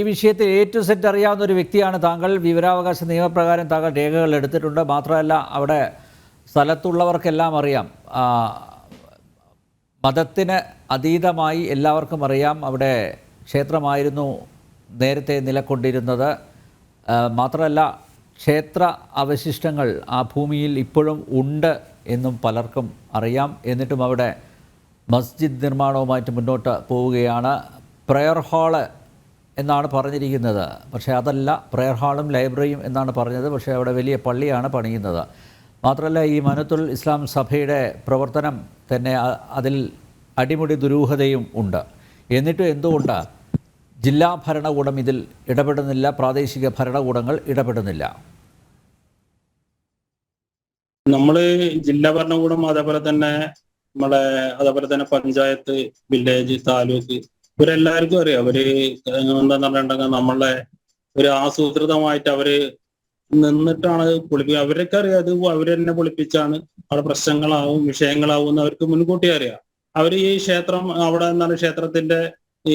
ഈ വിഷയത്തിൽ A to set അറിയാവുന്ന ഒരു വ്യക്തിയാണ് താങ്കൾ. വിവരാവകാശ നിയമപ്രകാരം താങ്കൾ രേഖകൾ എടുത്തിട്ടുണ്ട്. മാത്രമല്ല അവിടെ സ്ഥലത്തുള്ളവർക്കെല്ലാം അറിയാം, മതത്തിന് അതീതമായി എല്ലാവർക്കും അറിയാം അവിടെ ക്ഷേത്രമായിരുന്നു നേരത്തെ നിലകൊണ്ടിരുന്നത്. മാത്രമല്ല ക്ഷേത്ര അവശിഷ്ടങ്ങൾ ആ ഭൂമിയിൽ ഇപ്പോഴും ഉണ്ട് എന്നും പലർക്കും അറിയാം. എന്നിട്ടും അവിടെ മസ്ജിദ് നിർമ്മാണവുമായിട്ട് മുന്നോട്ട് പോവുകയാണ്. പ്രയർ ഹാള് എന്നാണ് പറഞ്ഞിരിക്കുന്നത്, പക്ഷേ അതല്ല. പ്രയർ ഹാളും ലൈബ്രറിയും എന്നാണ് പറഞ്ഞത്, പക്ഷേ അവിടെ വലിയ പള്ളിയാണ് പണിയുന്നത്. മാത്രമല്ല ഈ മനത്തുൽ ഇസ്ലാം സഭയുടെ പ്രവർത്തനം തന്നെ അതിൽ അടിമുടി ദുരൂഹതയും ഉണ്ട്. എന്നിട്ടും എന്തുകൊണ്ട് ജില്ലാ ഭരണകൂടം ഇതിൽ ഇടപെടുന്നില്ല? പ്രാദേശിക ഭരണകൂടങ്ങൾ ഇടപെടുന്നില്ല? നമ്മള് ജില്ലാ ഭരണകൂടം അതേപോലെ തന്നെ പഞ്ചായത്ത്, വില്ലേജ്, താലൂക്ക് ഇവരെല്ലാവർക്കും അറിയാം. അവര് എന്താന്ന് പറഞ്ഞിട്ടുണ്ടെങ്കിൽ നമ്മളെ ഒരു ആസൂത്രിതമായിട്ട് അവര് നിന്നിട്ടാണ് പൊളിപ്പിക്കുക. അവരൊക്കെ അറിയാം അത് അവര് തന്നെ പൊളിപ്പിച്ചാണ് അവിടെ പ്രശ്നങ്ങളാവും വിഷയങ്ങളാവും എന്ന് അവർക്ക് മുൻകൂട്ടി അറിയാം. അവര് ഈ ക്ഷേത്രം അവിടെ എന്താണ് ക്ഷേത്രത്തിന്റെ ഈ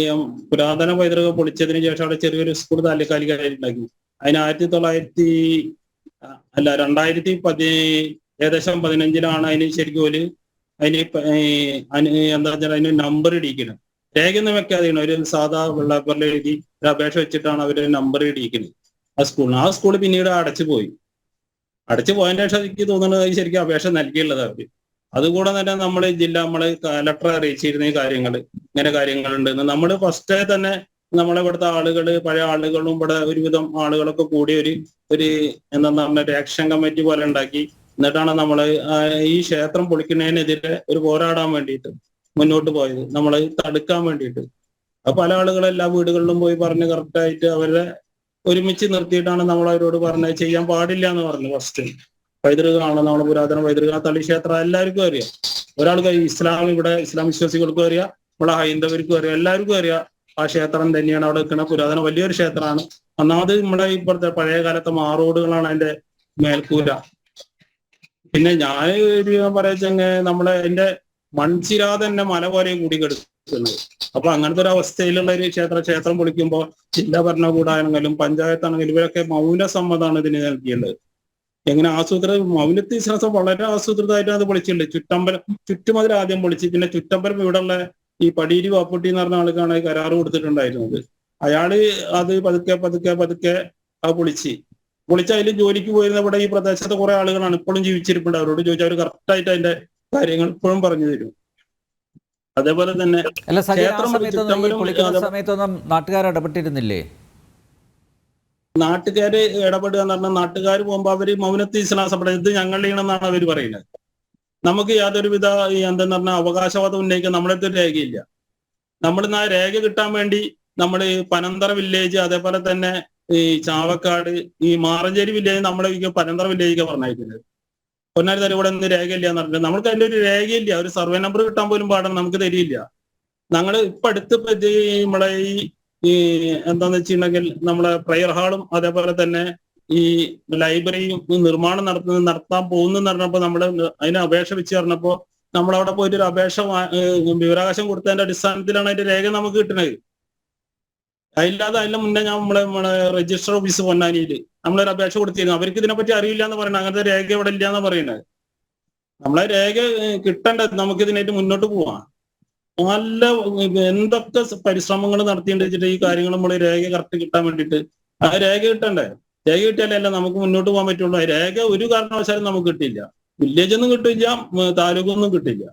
പുരാതന പൈതൃകം പൊളിച്ചതിന് ശേഷം അവിടെ ചെറിയൊരു സ്കൂൾ താൽക്കാലികമായി ഉണ്ടാക്കി. അതിന് 2015 അതിന് ശരിക്കും ഒരു എന്താ വെച്ചാൽ അതിന് നമ്പർ ഇടിക്കുന്നത്. രേഖയൊന്നും വെക്കാതെയാണ് ഒരു സാധാ വെള്ളപ്പറിൽ എഴുതി ഒരു അപേക്ഷ വെച്ചിട്ടാണ് അവര് നമ്പർ ഇടിക്കുന്നത് ആ സ്കൂൾ പിന്നീട് അടച്ചു പോയതിന് ശേഷം എനിക്ക് തോന്നുന്നത് ശരിക്കും അപേക്ഷ നൽകിയുള്ളത് അവര്. അതുകൂടെ തന്നെ നമ്മള് കലക്ടറെ അറിയിച്ചിരുന്ന ഈ ഇങ്ങനെ കാര്യങ്ങളുണ്ട്. നമ്മള് ഫസ്റ്റേ തന്നെ ഇവിടുത്തെ ആളുകള്, പഴയ ആളുകളും ഇവിടെ ഒരുവിധം ആളുകളൊക്കെ കൂടി ഒരു എന്താ പറഞ്ഞ ഒരു ആക്ഷൻ കമ്മിറ്റി പോലെ ഉണ്ടാക്കി. എന്നിട്ടാണ് നമ്മള് ഈ ക്ഷേത്രം പൊളിക്കുന്നതിനെതിരെ ഒരു പോരാടാൻ വേണ്ടിയിട്ട് മുന്നോട്ട് പോയത്, നമ്മള് തടുക്കാൻ വേണ്ടിയിട്ട്. അപ്പൊ പല ആളുകളും എല്ലാ വീടുകളിലും പോയി പറഞ്ഞ് കറക്റ്റായിട്ട് അവരെ ഒരുമിച്ച് നിർത്തിയിട്ടാണ് നമ്മൾ അവരോട് പറഞ്ഞത് ചെയ്യാൻ പാടില്ല എന്ന് പറഞ്ഞു. ഫസ്റ്റ് പൈതൃകമാണ്, നമ്മളെ പുരാതന പൈതൃക തളി ക്ഷേത്രം എല്ലാവർക്കും അറിയാം. ഒരാൾക്ക് ഇസ്ലാം വിശ്വാസികൾക്കും അറിയാം, നമ്മളെ ഹൈന്ദവർക്കും അറിയാം, എല്ലാവർക്കും അറിയാം ആ ക്ഷേത്രം തന്നെയാണ് അവിടെ നിൽക്കുന്ന പുരാതന വലിയൊരു ക്ഷേത്രമാണ്. ഒന്നാമത് നമ്മുടെ ഇപ്പോഴത്തെ പഴയ കാലത്തെ മാറോടുകളാണ് അതിന്റെ മേൽക്കൂര. പിന്നെ ഞാൻ പറയുക അതിന്റെ മൺചിരാ തന്നെ മല പോലെ കൂടി കിടക്കുന്നത്. അപ്പൊ അങ്ങനത്തെ ഒരു അവസ്ഥയിലുള്ള ഒരു ക്ഷേത്രം പൊളിക്കുമ്പോൾ ജില്ലാ ഭരണകൂടമാണെങ്കിലും പഞ്ചായത്താണെങ്കിലും ഇവരൊക്കെ മൗനസമ്മതമാണ് ഇതിന് നൽകിയുള്ളത്. എങ്ങനെ മൗനത്തിൽ ഇസ്ലാം വളരെ ആസൂത്രിതമായിട്ടാണ് അത് പൊളിച്ചിട്ടുണ്ട്. ചുറ്റുമതിൽ ആദ്യം പൊളിച്ച്, പിന്നെ ചുറ്റമ്പലം ഇവിടെയുള്ള ഈ പടീരി വാപ്പുട്ടി എന്ന് പറഞ്ഞ ആൾക്കാണ് കരാറ് കൊടുത്തിട്ടുണ്ടായിരുന്നത്. അയാള് അത് പതുക്കെ ആ പൊളിച്ച് അതിൽ ജോലിക്ക് പോയിരുന്ന ഇവിടെ ഈ പ്രദേശത്തെ കുറെ ആളുകളാണ് ഇപ്പോഴും ജീവിച്ചിരിപ്പുണ്ട്. അവരോട് ചോദിച്ചാൽ അവർ കറക്റ്റായിട്ട് അതിന്റെ കാര്യങ്ങൾ ഇപ്പോഴും പറഞ്ഞു തരും. അതേപോലെ തന്നെ സമയത്തൊന്നും നാട്ടുകാർ ഇടപെട്ടിരുന്നില്ലേ? നാട്ടുകാര് ഇടപെടുക എന്ന് പറഞ്ഞാൽ നാട്ടുകാർ പോകുമ്പോ അവര് മൗനത്തിൽ ഇസ്ലാം ഇത് ഞങ്ങളുടെയാണെന്നാണ് അവർ പറയുന്നത്. നമുക്ക് യാതൊരുവിധ എന്തെന്ന് പറഞ്ഞാൽ അവകാശവാദം ഉന്നയിക്കാൻ നമ്മുടെ അടുത്ത് രേഖയില്ല. നമ്മൾ ആ രേഖ കിട്ടാൻ വേണ്ടി നമ്മൾ പനന്തറ വില്ലേജ്, അതേപോലെ തന്നെ ഈ ചാവക്കാട്, ഈ മാറഞ്ചേരി വില്ലേജ് നമ്മളെ പനന്തറ വില്ലേജൊക്കെ പറഞ്ഞയക്കുന്നത്. പൊന്നാരി തരം ഇവിടെ ഒന്നും രേഖയില്ല എന്ന് പറഞ്ഞിട്ട് നമ്മൾക്ക് അതിന്റെ ഒരു രേഖയില്ല. ഒരു സർവേ നമ്പർ കിട്ടാൻ പോലും പാടാണ്, നമുക്ക് തരില്ല. ഞങ്ങൾ ഇപ്പൊ അടുത്ത് നമ്മളെ ഈ എന്താന്ന് വെച്ചിട്ടുണ്ടെങ്കിൽ നമ്മളെ പ്രയർ ഹാളും അതേപോലെ തന്നെ ഈ ലൈബ്രറിയും നിർമ്മാണം നടത്താൻ പോകുന്നെന്ന് പറഞ്ഞപ്പോ നമ്മള് അതിന് അപേക്ഷ വെച്ച് പറഞ്ഞപ്പോ നമ്മളവിടെ പോയിട്ട് ഒരു അപേക്ഷ വിവരാവകാശം കൊടുത്തതിന്റെ അടിസ്ഥാനത്തിലാണ് അതിന്റെ രേഖ നമുക്ക് കിട്ടുന്നത്. അതിന്റെ മുന്നേ നമ്മളെ രജിസ്റ്റർ ഓഫീസ് പൊന്നാനിയിൽ നമ്മളൊരു അപേക്ഷ കൊടുത്തിരുന്നു. അവർക്ക് ഇതിനെപ്പറ്റി അറിയില്ല എന്ന് പറയുന്നത്. അങ്ങനത്തെ രേഖ ഇവിടെ ഇല്ല എന്ന് പറയുന്നത്. നമ്മളെ രേഖ കിട്ടേണ്ടത് നമുക്ക് ഇതിനായിട്ട് മുന്നോട്ട് പോവാം. നല്ല എന്തൊക്കെ പരിശ്രമങ്ങൾ നടത്തിയിട്ട് വെച്ചിട്ട് ഈ കാര്യങ്ങൾ നമ്മൾ രേഖ കറക്റ്റ് കിട്ടാൻ വേണ്ടിയിട്ട് ആ രേഖ കിട്ടണ്ടേ? രേഖ കിട്ടിയാലല്ല നമുക്ക് മുന്നോട്ട് പോകാൻ പറ്റുള്ളൂ. രേഖ ഒരു കാരണവശാലും നമുക്ക് കിട്ടില്ല. വില്ലേജ് ഒന്നും കിട്ടില്ല, താലൂക്കൊന്നും കിട്ടില്ല.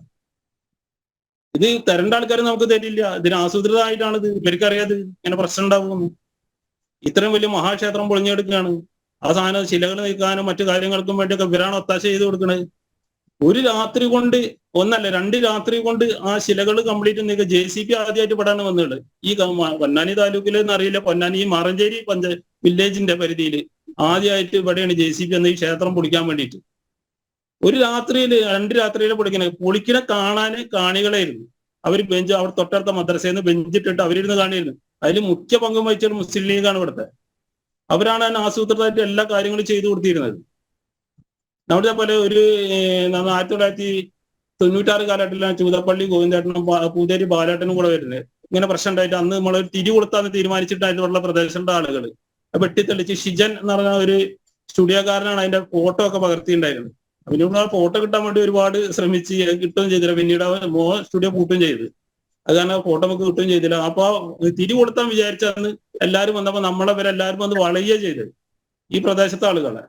ഇത് തരേണ്ട ആൾക്കാർ നമുക്ക് തരില്ല. ഇതിന് ആസൂത്രിതമായിട്ടാണ് ഇത്. ഇവർക്കറിയാത് ഇങ്ങനെ പ്രശ്നം ഉണ്ടാവുമെന്ന്. ഇത്രയും വലിയ മഹാക്ഷേത്രം പൊളിഞ്ഞെടുക്കുകയാണ്. ആ സാധനം ശിലകൾ നീക്കാനും മറ്റു കാര്യങ്ങൾക്കും വേണ്ടിയൊക്കെ ഇവരാണ് ഒത്താശ ചെയ്ത് കൊടുക്കുന്നത്. ഒരു രാത്രി കൊണ്ട്, ഒന്നല്ല 2 രാത്രി കൊണ്ട് ആ ശിലകൾ കംപ്ലീറ്റ് നീക്കുക. JCB ആദ്യമായിട്ട് പെടാണ് വന്നത്. ഈ പൊന്നാനി താലൂക്കിലെന്ന് അറിയില്ല, പൊന്നാനി ഈ മാറഞ്ചേരി വില്ലേജിന്റെ പരിധിയിൽ ആദ്യമായിട്ട് ഇവിടെയാണ് JCB എന്ന ഈ ക്ഷേത്രം പൊളിക്കാൻ വേണ്ടിയിട്ട്. ഒരു രാത്രിയിൽ 2 രാത്രിയിൽ പൊളിക്കണ കാണാന് കാണികളായിരുന്നു. അവർ അവിടെ തൊട്ടടുത്ത മദ്രസയിൽ നിന്ന് ബെഞ്ചിട്ടിട്ട് അവരിരുന്ന് കാണിയിരുന്നു. അതിൽ മുഖ്യ പങ്കും വഹിച്ചൊരു മുസ്ലിം ലീഗാണ് ഇവിടുത്തെ. അവരാണ് അതിന് ആസൂത്രിതമായിട്ട് എല്ലാ കാര്യങ്ങളും ചെയ്തു കൊടുത്തിരുന്നത്. നമ്മുടെ പോലെ ഒരു 1996 കാലഘട്ടത്തിലാണ് ചൂതപ്പള്ളി ഗോവിന്ദേട്ടനും പൂതേരി ബാലേട്ടനും കൂടെ വരുന്നത്. ഇങ്ങനെ പ്രശ്നം ഉണ്ടായിട്ട് അന്ന് നമ്മളൊരു തിരി കൊടുത്താന്ന് തീരുമാനിച്ചിട്ട് അതിലുള്ള പ്രദേശത്തെ ആളുകൾ വെട്ടിത്തെളിച്ച് ഷിജൻ എന്ന് പറഞ്ഞ ഒരു സ്റ്റുഡിയോക്കാരനാണ് അതിന്റെ ഫോട്ടോ ഒക്കെ പകർത്തിയിട്ടുണ്ടായിരുന്നത്. പിന്നീട് ആ ഫോട്ടോ കിട്ടാൻ വേണ്ടി ഒരുപാട് ശ്രമിച്ച് കിട്ടുകയും ചെയ്തില്ല. പിന്നീട് സ്റ്റുഡിയോ പൂട്ടുകയും ചെയ്ത്. അത് കാരണം ഫോട്ടോ നമുക്ക് കിട്ടുകയും ചെയ്തില്ല. അപ്പൊ തിരി കൊടുത്താൻ വിചാരിച്ചാന്ന് എല്ലാവരും വന്നപ്പോ നമ്മളവരെല്ലാവരും വന്ന് വളയുകയും ചെയ്ത് ഈ പ്രദേശത്തെ ആളുകളെ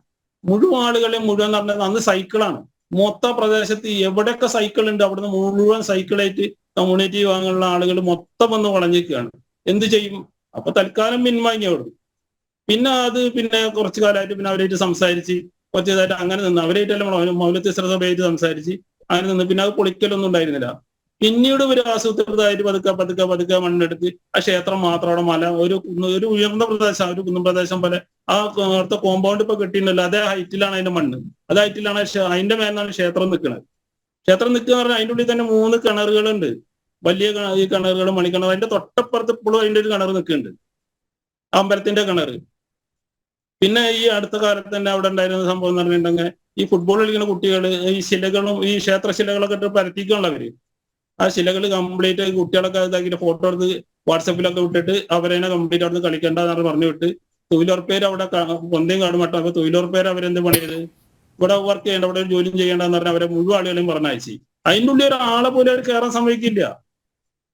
മുഴുവൻ ആളുകളെയും മുഴുവൻ പറഞ്ഞത് അന്ന് സൈക്കിളാണ്. മൊത്തം പ്രദേശത്ത് എവിടെയൊക്കെ സൈക്കിൾ ഉണ്ട് അവിടുന്ന് മുഴുവൻ സൈക്കിളായിട്ട് കമ്മ്യൂണിറ്റി വിഭാഗങ്ങളിലുള്ള ആളുകൾ മൊത്തം വന്ന് വളഞ്ഞിരിക്കുകയാണ്. എന്ത് ചെയ്യും? അപ്പൊ തൽക്കാലം പിൻവാങ്ങിയോളൂ. പിന്നെ കുറച്ചു കാലമായിട്ട് പിന്നെ അവരായിട്ട് സംസാരിച്ച് കുറച്ച് ഇതായിട്ട് അങ്ങനെ നിന്ന് അവരായിട്ടല്ല മൗലത്തി സഭയായിട്ട് സംസാരിച്ച് അങ്ങനെ നിന്ന് പിന്നെ അത് പൊളിക്കലൊന്നും ഉണ്ടായിരുന്നില്ല. പിന്നീട് ഒരു ആസൂത്രിതമായിട്ട് പതുക്കെ മണ്ണെടുത്ത് ആ ക്ഷേത്രം മാത്രം അവിടെ ഒരു ഉയർന്ന പ്രദേശം, ഒരു കുന്നും പ്രദേശം പോലെ ആ അവിടുത്തെ കോമ്പൗണ്ട് ഇപ്പൊ കെട്ടിയിട്ടുണ്ടല്ലോ അതേ ഹൈറ്റിലാണ് അതിന്റെ മണ്ണ്. അതേ ഹൈറ്റിലാണ് അതിന്റെ മേലാണ് ക്ഷേത്രം നിൽക്കുന്നത്. ക്ഷേത്രം നിൽക്കുക എന്ന് പറഞ്ഞാൽ അതിന്റെ ഉള്ളിൽ തന്നെ 3 കിണറുകളുണ്ട്. വലിയ ഈ കിണറുകൾ, മണിക്കിണർ. അതിന്റെ തൊട്ടപ്പുറത്ത് ഇപ്പോഴും അതിന്റെ ഒരു കിണർ നിൽക്കുന്നുണ്ട്, അമ്പലത്തിന്റെ കിണർ. പിന്നെ ഈ അടുത്ത കാലത്ത് തന്നെ അവിടെ ഉണ്ടായിരുന്ന സംഭവം എന്ന് പറഞ്ഞിട്ടുണ്ടെങ്കിൽ ഈ ഫുട്ബോൾ കളിക്കുന്ന കുട്ടികൾ ഈ ശിലകളും ഈ ക്ഷേത്രശിലകളൊക്കെ ഇട്ട് പരത്തിക്കാനുള്ളവര് ആ ശിലകൾ കംപ്ലീറ്റ് കുട്ടികളൊക്കെ ഇതാക്കിയിട്ട് ഫോട്ടോ എടുത്ത് വാട്സപ്പിലൊക്കെ വിട്ടിട്ട് അവരെ കംപ്ലീറ്റ് അവിടെ നിന്ന് കളിക്കേണ്ടെന്ന് പറഞ്ഞു വിട്ട് തൊഴിലുറപ്പേര് അവിടെ പൊന്തയും കാടും മട്ടും. അപ്പൊ തൊഴിലുറപ്പേര് അവരെന്ത് പണിയത് ഇവിടെ വർക്ക് ചെയ്യേണ്ട, അവിടെ ഒരു ജോലിയും ചെയ്യേണ്ടെന്ന് പറഞ്ഞാൽ അവരെ മുഴുവൻ ആളുകളെയും പറഞ്ഞയച്ചു. അതിൻ്റെ ഉള്ളിൽ ഒരാളെ പോലും അവർ കയറാൻ സമ്മതിക്കില്ല.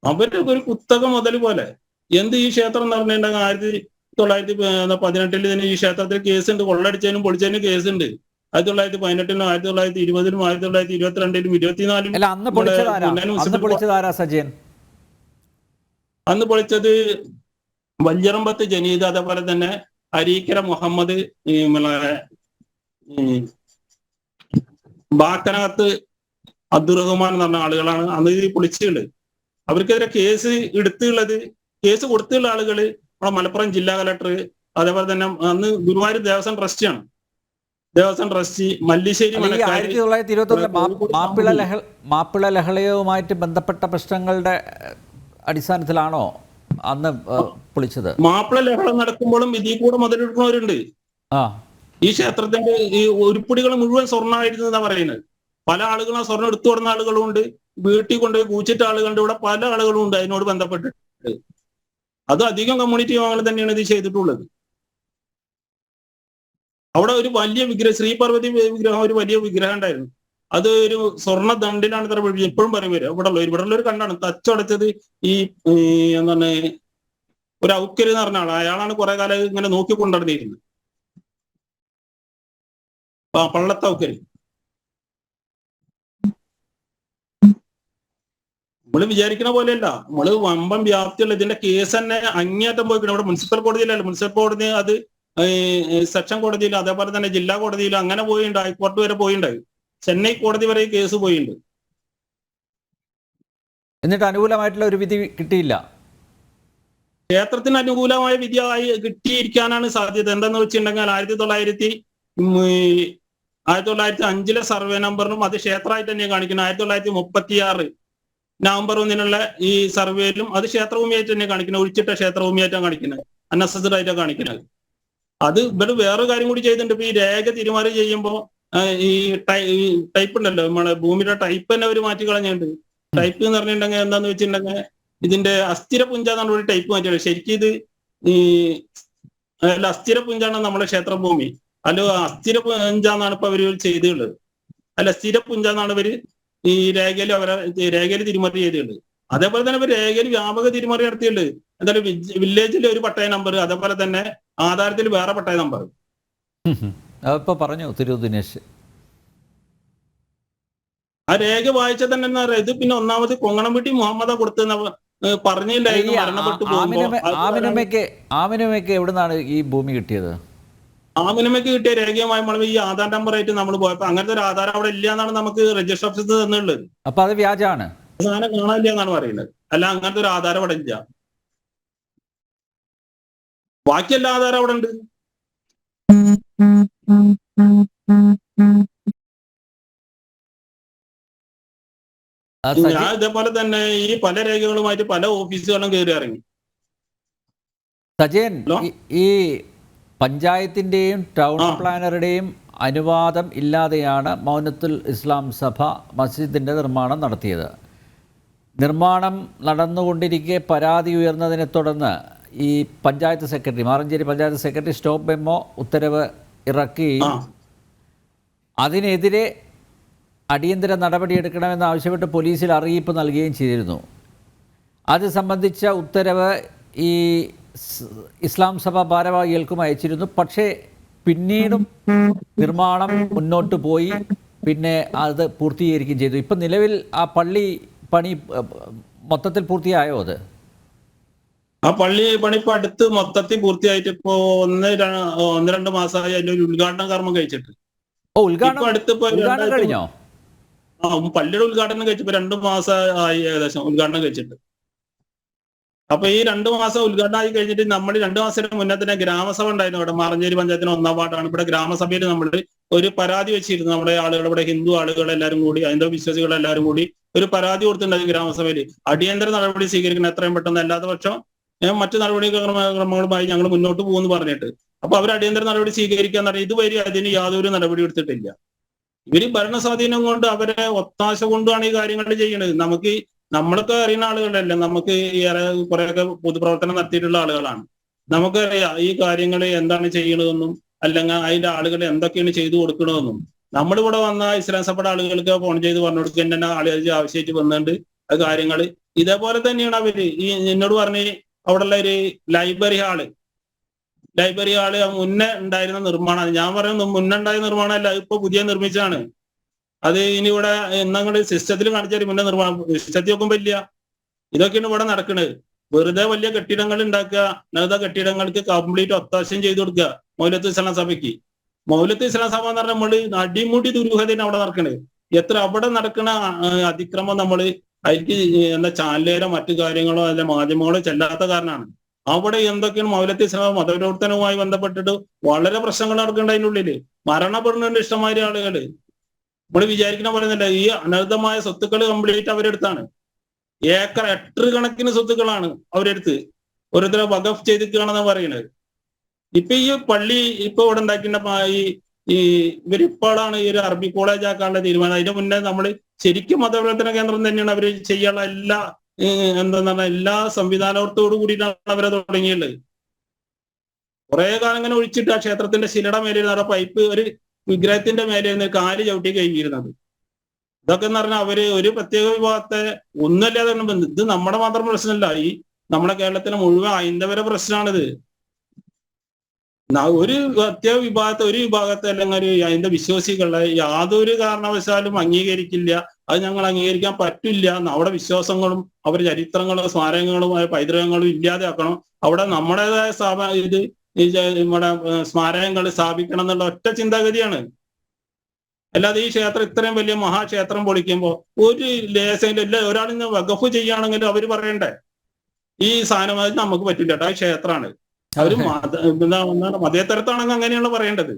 അവരുടെ ഒരു കുത്തക മുതൽ പോലെ. എന്ത് ഈ ക്ഷേത്രം എന്ന് പറഞ്ഞിട്ടുണ്ടെങ്കിൽ 1918 തന്നെ ഈ ക്ഷേത്രത്തിൽ കേസുണ്ട്. കൊള്ളടിച്ചതിനും പൊളിച്ചതിനും കേസുണ്ട്. 1918-ലും 1920-ലും 1922-ലും 24-ലും. അല്ല, അന്ന് പൊളിച്ചതാരാ സജയൻ? അന്ന് പൊളിച്ചത് വല്യറമ്പത്ത് ജനീദ്, അതേപോലെ തന്നെ അരീക്കര മുഹമ്മദ്, ബാക്കനകത്ത് അബ്ദുറഹ്മാൻ എന്ന് പറഞ്ഞ ആളുകളാണ് അന്ന് ഈ പൊളിച്ചുള്ളത്. അവർക്കെതിരെ കേസ് കൊടുത്തുള്ള ആളുകള് നമ്മുടെ മലപ്പുറം ജില്ലാ കളക്ടർ, അതേപോലെ തന്നെ അന്ന് ഗുരുവായൂർ ദേവസ്വം ട്രസ്റ്റിയാണ്. ദേവസ്വം ട്രസ്റ്റ്, മല്ലിശ്ശേരി 1921 മാപ്പിള ലഹളയുമായിട്ട് ബന്ധപ്പെട്ട പ്രശ്നങ്ങളുടെ അടിസ്ഥാനത്തിലാണോ അന്ന് പൊളിച്ചത്? മാപ്പിള ലഹള നടക്കുമ്പോഴും ഇതിൽ കൂടെ മുതലെടുക്കുന്നവരുണ്ട്. ഈ ക്ഷേത്രത്തിന്റെ ഈ ഉരുപ്പടികൾ മുഴുവൻ സ്വർണ്ണമായിരുന്നു എന്നാ പറയുന്നത്. പല ആളുകളും ആ സ്വർണ്ണം എടുത്തു കൊടുക്കുന്ന ആളുകളും ഉണ്ട്, വീട്ടിൽ കൊണ്ടുപോയി കൂച്ചിട്ട ആളുകളുണ്ട്. ഇവിടെ പല ആളുകളും ഉണ്ട് അതിനോട് ബന്ധപ്പെട്ടിട്ട്. അത് അധികം കമ്മ്യൂണിറ്റി വിഭാഗങ്ങൾ തന്നെയാണ് ഇത് ചെയ്തിട്ടുള്ളത്. അവിടെ ഒരു വലിയ വിഗ്രഹം, ശ്രീപാർവതി വിഗ്രഹം, ഒരു വലിയ വിഗ്രഹം ഉണ്ടായിരുന്നു. അത് ഒരു സ്വർണ്ണ ദണ്ടിലാണ് ഇത്ര എപ്പോഴും പറയും വരും. ഇവിടെയുള്ള ഒരു കണ്ടാണ് തച്ചടച്ചത്. ഈ എന്താണ് ഒരു ഔക്കര് എന്ന് പറഞ്ഞ ആൾ, അയാളാണ് കുറെ കാലം ഇങ്ങനെ നോക്കിക്കൊണ്ടിരുന്നിരുന്നത്. പള്ളത്തെ ഔക്കര്. നമ്മള് വിചാരിക്കുന്ന പോലെയല്ല. നമ്മള് വമ്പം വ്യാപ്തിയുള്ള ഇതിന്റെ കേസ് തന്നെ അങ്ങേയറ്റം പോയിക്കണം. ഇവിടെ മുനിസിപ്പൽ കോടതിയിലല്ല, മുനിസിപ്പൽ കോടതി അത് സെക്ഷൻ കോടതിയിലും അതേപോലെ തന്നെ ജില്ലാ കോടതിയിലും അങ്ങനെ പോയിട്ടുണ്ട്. ഹൈക്കോടതി വരെ പോയിണ്ടായി. ചെന്നൈ കോടതി വരെ ഈ കേസ് പോയിട്ടുണ്ട്. എന്നിട്ട് അനുകൂലമായിട്ടുള്ള ഒരു വിധി കിട്ടിയില്ല. ക്ഷേത്രത്തിന് അനുകൂലമായ വിധി കിട്ടിയിരിക്കാനാണ് സാധ്യത. എന്താന്ന് വെച്ചിട്ടുണ്ടെങ്കിൽ 1905 സർവേ നമ്പറിനും അത് ക്ഷേത്രമായിട്ട് തന്നെ കാണിക്കുന്നത്. 1936 നവംബർ 1 ഈ സർവേയിലും അത് ക്ഷേത്രഭൂമിയായിട്ട് തന്നെ കാണിക്കുന്നത്. ഒഴിച്ചിട്ട ക്ഷേത്രഭൂമിയായിട്ടാണ് കാണിക്കുന്നത്, അൺഅസസ്ഡ് ആയിട്ടാണ് കാണിക്കുന്നത്. അത് ഇവിടെ വേറൊരു കാര്യം കൂടി ചെയ്തിട്ടുണ്ട്. ഇപ്പൊ ഈ രേഖ തിരുമാറി ചെയ്യുമ്പോൾ ഈ ടൈപ്പ് ഉണ്ടല്ലോ, നമ്മളെ ഭൂമിയുടെ ടൈപ്പ് തന്നെ അവർ മാറ്റി കളഞ്ഞിട്ടുണ്ട്. ടൈപ്പ് എന്ന് പറഞ്ഞിട്ടുണ്ടെങ്കിൽ എന്താന്ന് വെച്ചിട്ടുണ്ടെങ്കിൽ ഇതിന്റെ അസ്ഥിര പുഞ്ച എന്നാണ് ഒരു ടൈപ്പ് മാറ്റിയത്. ശരിക്കും ഇത് ഈ അസ്ഥിര പുഞ്ചാണ് നമ്മുടെ ക്ഷേത്രഭൂമി. അല്ല, അസ്ഥിര പുഞ്ചാന്നാണ് ഇപ്പൊ അവര് ചെയ്തിട്ടുള്ളത്. അല്ല, സ്ഥിര പുഞ്ചാന്നാണ് ഇവര് ഈ രേഖയിൽ തിരിമറി ചെയ്തിട്ടുണ്ട്. അതേപോലെ തന്നെ ഇവർ രേഖയിൽ വ്യാപക തിരിമറി നടത്തിയിട്ടുണ്ട്. എന്തായാലും വില്ലേജിൽ ഒരു പട്ടയ നമ്പർ, അതേപോലെ തന്നെ ആധാരത്തിൽ വേറെ പട്ടയ നമ്പർ. ഇപ്പൊ പറഞ്ഞു തിരു ദിനേശ്. ആ രേഖ വായിച്ചാൽ തന്നെ എന്താ പറയുക, ഇത് പിന്നെ ഒന്നാമത് കൊങ്ങണംപെട്ടി മുഹമ്മദ കൊടുത്തെന്ന് പറഞ്ഞില്ലായിരുന്നു. മരണപ്പെട്ടു ആമിനമ്മയ്ക്ക് എവിടുന്നാണ് ഈ ഭൂമി കിട്ടിയത്? ആമിനമ്മയ്ക്ക് കിട്ടിയ രേഖയുമായി നമ്മൾ ഈ ആധാർ നമ്പറായിട്ട് നമ്മൾ പോയപ്പോ അങ്ങനത്തെ ഒരു ആധാരം അവിടെ ഇല്ല എന്നാണ് നമുക്ക് രജിസ്റ്റർ ഓഫീസിൽ തന്നുള്ളത്. അപ്പൊ അത് വ്യാജാണ്, സാധനം കാണാനില്ല എന്നാണ് പറയുന്നത്. അല്ല, അങ്ങനത്തെ ഒരു ആധാരം അവിടെ ഇല്ല. ബാക്കിയെല്ലാ ആധാരം അവിടെ ഉണ്ട്. ഞാൻ ഇതേപോലെ തന്നെ ഈ പല രേഖകളുമായിട്ട് പല ഓഫീസുകളും കയറി ഇറങ്ങി. സജയൻ, ഈ പഞ്ചായത്തിൻ്റെയും ടൗൺ പ്ലാനറുടെയും അനുവാദം ഇല്ലാതെയാണ് മൗനത്തുൽ ഇസ്ലാം സഭ മസ്ജിദിൻ്റെ നിർമ്മാണം നടത്തിയത്. നിർമ്മാണം നടന്നുകൊണ്ടിരിക്കെ പരാതി ഉയർന്നതിനെ തുടർന്ന് ഈ panchayat secretary, Maranchery panchayat secretary stop memo ഉത്തരവ് ഇറക്കുകയും അതിനെതിരെ അടിയന്തര നടപടിയെടുക്കണമെന്ന് ആവശ്യപ്പെട്ട് പോലീസിൽ അറിയിപ്പ് നൽകുകയും ചെയ്തിരുന്നു. അത് സംബന്ധിച്ച ഉത്തരവ് ഈ ഇസ്ലാം സഭ ഭാരവാഹികൾക്കും അയച്ചിരുന്നു. പക്ഷേ പിന്നീടും നിർമ്മാണം മുന്നോട്ട് പോയി, പിന്നെ അത് പൂർത്തീകരിക്കുകയും ചെയ്തു. ഇപ്പം നിലവിൽ ആ പള്ളി പണി മൊത്തത്തിൽ പൂർത്തിയായോ? അത് ആ പള്ളി പണി ഇപ്പൊ അടുത്ത് മൊത്തത്തിൽ പൂർത്തിയായിട്ട് ഇപ്പോ ഒന്ന് രണ്ട് മാസമായി അതിന്റെ ഒരു ഉദ്ഘാടന കർമ്മം കഴിച്ചിട്ട്. ഉദ്ഘാടനം കഴിഞ്ഞോ? പള്ളിയുടെ ഉദ്ഘാടനം കഴിച്ചപ്പോ 2 മാസമായി ഏകദേശം ഉദ്ഘാടനം കഴിച്ചിട്ട്. അപ്പൊ ഈ 2 മാസം ഉദ്ഘാടനം ആയി കഴിഞ്ഞിട്ട് നമ്മൾ 2 മാസത്തിന് മുന്നേ തന്നെ ഗ്രാമസഭ ഉണ്ടായിരുന്നു. ഇവിടെ മാറഞ്ചേരി പഞ്ചായത്തിന് 1-ാം വാർഡാണ്. ഇവിടെ ഗ്രാമസഭയിൽ നമ്മൾ ഒരു പരാതി വെച്ചിരുന്നു. നമ്മുടെ ആളുകൾ, ഇവിടെ ഹിന്ദു ആളുകൾ എല്ലാവരും കൂടി, ഹൈന്ദവ വിശ്വാസികൾ എല്ലാവരും കൂടി ഒരു പരാതി കൊടുത്തിട്ടുണ്ടായിരുന്നു ഗ്രാമസഭയിൽ. അടിയന്തര നടപടി സ്വീകരിക്കണം എത്രയും പെട്ടെന്ന്, അല്ലാത്ത പക്ഷം മറ്റു നടപടിക്രമങ്ങളുമായി ഞങ്ങൾ മുന്നോട്ട് പോകുമെന്ന് പറഞ്ഞിട്ട്. അപ്പൊ അവർ അടിയന്തര നടപടി സ്വീകരിക്കാന്ന് പറഞ്ഞാൽ ഇതുവരെ അതിന് യാതൊരു നടപടി എടുത്തിട്ടില്ല. ഇവര് ഭരണസ്വാധീനം കൊണ്ട്, അവരെ ഒത്താശ കൊണ്ടാണ് ഈ കാര്യങ്ങൾ ചെയ്യുന്നത്. നമ്മളൊക്കെ അറിയുന്ന ആളുകളല്ല, നമുക്ക് കുറെയൊക്കെ പൊതുപ്രവർത്തനം നടത്തിയിട്ടുള്ള ആളുകളാണ്. നമുക്കറിയാം ഈ കാര്യങ്ങൾ എന്താണ് ചെയ്യണതെന്നും അല്ലെങ്കിൽ അതിന്റെ ആളുകൾ എന്തൊക്കെയാണ് ചെയ്തു കൊടുക്കണമെന്നും. നമ്മളിവിടെ വന്ന ഇസ്ലാം സഭയുടെ ആളുകൾക്ക് ഫോൺ ചെയ്ത് പറഞ്ഞു കൊടുക്കുക, എന്നെ ആളുകൾ ആവശ്യമായിട്ട് വന്നിട്ടുണ്ട് അത് കാര്യങ്ങൾ. ഇതേപോലെ തന്നെയാണ് അവര് ഈ എന്നോട് പറഞ്ഞ് അവിടെയുള്ള ഒരു ലൈബ്രറി ഹാള് മുന്നേ ഉണ്ടായിരുന്ന നിർമ്മാണമാണ്. ഞാൻ പറയുന്നത് മുന്നേ ഉണ്ടായ നിർമ്മാണമല്ല, ഇപ്പൊ പുതിയ നിർമ്മിച്ചാണ്. അത് ഇനി ഇവിടെ എന്നങ്ങൾ സിസ്റ്റത്തിൽ കാണിച്ചാൽ മുന്നേ നിർമ്മാണം സിസ്റ്റത്തിൽ നോക്കുമ്പോ ഇല്ല. ഇതൊക്കെയാണ് ഇവിടെ നടക്കുന്നത്. വെറുതെ വലിയ കെട്ടിടങ്ങൾ ഉണ്ടാക്കുക, അല്ലാതെ കെട്ടിടങ്ങൾക്ക് കംപ്ലീറ്റ് ഒത്താശം ചെയ്തു കൊടുക്കുക. മൗലത്ത് ഇസ്ലാം സഭയ്ക്ക്, മൗലത്ത് ഇസ്ലാം സഭ എന്ന് പറഞ്ഞാൽ നമ്മള് അടിമുടി ദുരൂഹതയാണ് അവിടെ നടക്കുന്നത്. എത്ര അവിടെ നടക്കുന്ന അതിക്രമം നമ്മള് അതിലേക്ക് എന്താ ചാനലേരോ മറ്റു കാര്യങ്ങളോ അല്ലെ മാധ്യമങ്ങളോ ചെല്ലാത്ത കാരണമാണ്. അവിടെ എന്തൊക്കെയാണ് മൗലത്ത് ഇസ്ലാം മതപ്രവർത്തനവുമായി ബന്ധപ്പെട്ടിട്ട് വളരെ പ്രശ്നങ്ങൾ നടക്കേണ്ട അതിൻ്റെ ഉള്ളില്. മരണപ്പെടുന്നുണ്ട് ഇഷ്ടംമാതിരി ആളുകള്. നമ്മൾ വിചാരിക്കുന്ന പറയുന്നില്ല, ഈ അനർഹമായ സ്വത്തുക്കൾ കംപ്ലീറ്റ് അവരെടുത്താണ്. ഹെക്ടർ കണക്കിന് സ്വത്തുക്കളാണ് അവരെടുത്ത് ഓരോരുത്തരെ വഖഫ് ചെയ്തിരിക്കുകയാണെന്ന് പറയുന്നത്. ഇപ്പൊ ഈ പള്ളി ഇപ്പൊ ഇവിടെ ഉണ്ടാക്കിയ ഇവരിപ്പോഴാണ് ഈ ഒരു അറബി കോളേജ് ആക്കാനുള്ള തീരുമാനം. അതിന്റെ മുന്നേ നമ്മൾ ശരിക്കും മതപ്രവർത്തന കേന്ദ്രം തന്നെയാണ് അവർ ചെയ്യാനുള്ള എല്ലാ എല്ലാ സംവിധാനത്തോടു കൂടിയിട്ടാണ് അവരെ തുടങ്ങിയുള്ളത്. കുറെ കാലം ഇങ്ങനെ ഒഴിച്ചിട്ട് ആ ക്ഷേത്രത്തിന്റെ ശിലയുടെ മേലിരുന്ന പൈപ്പ് ഒരു വിഗ്രഹത്തിന്റെ മേലിരുന്ന് കാല് ചവിട്ടി കഴിഞ്ഞിരുന്നത്. ഇതൊക്കെ എന്ന് പറഞ്ഞാൽ അവര് ഒരു പ്രത്യേക വിഭാഗത്തെ ഒന്നുമല്ലാതെ ഇത് നമ്മുടെ മാത്രം പ്രശ്നമല്ല, ഈ നമ്മുടെ കേരളത്തിലെ മുഴുവൻ ഹൈന്ദവര പ്രശ്നമാണിത്. ഒരു പ്രത്യേക വിഭാഗത്തെ അല്ലെങ്കിൽ അതിന്റെ വിശ്വാസികളെ യാതൊരു കാരണവശാലും അംഗീകരിക്കില്ല. അത് ഞങ്ങൾ അംഗീകരിക്കാൻ പറ്റില്ല. അവിടെ വിശ്വാസങ്ങളും അവരുടെ ചരിത്രങ്ങളും സ്മാരകങ്ങളും പൈതൃകങ്ങളും ഇല്ലാതെ ആക്കണം. അവിടെ നമ്മുടേതായ നമ്മുടെ സ്മാരകങ്ങൾ സ്ഥാപിക്കണം എന്നുള്ള ഒറ്റ ചിന്താഗതിയാണ്. അല്ലാതെ ഈ ക്ഷേത്രം ഇത്രയും വലിയ മഹാക്ഷേത്രം പൊളിക്കുമ്പോൾ ഒരു ലേശം ഒരാളിന്ന് വഖഫ് ചെയ്യുകയാണെങ്കിലും അവര് പറയണ്ടേ ഈ സാധനം നമുക്ക് പറ്റില്ല, ആ ക്ഷേത്രമാണ്. അവര് മതേതരത്താണെങ്കിൽ അങ്ങനെയാണ് പറയേണ്ടത്.